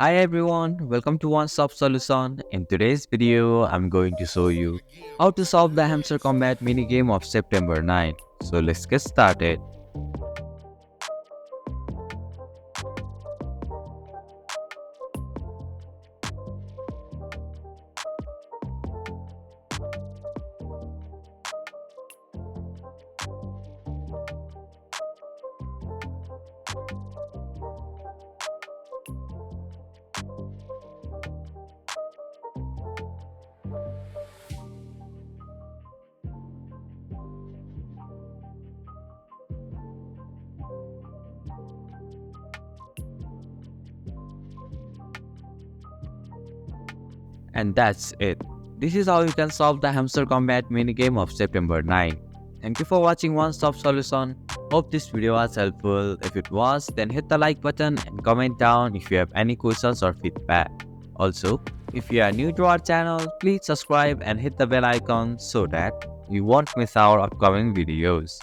Hi everyone, welcome to One Stop Solution. In today's video, I'm going to show you how to solve the Hamster Kombat minigame of September 9. So let's get started. And that's it. This is how you can solve the Hamster Kombat minigame of September 9. Thank you for watching One Stop Solution. Hope this video was helpful. If it was, then hit the like button and comment down if you have any questions or feedback. Also, if you are new to our channel, please subscribe and hit the bell icon so that you won't miss our upcoming videos.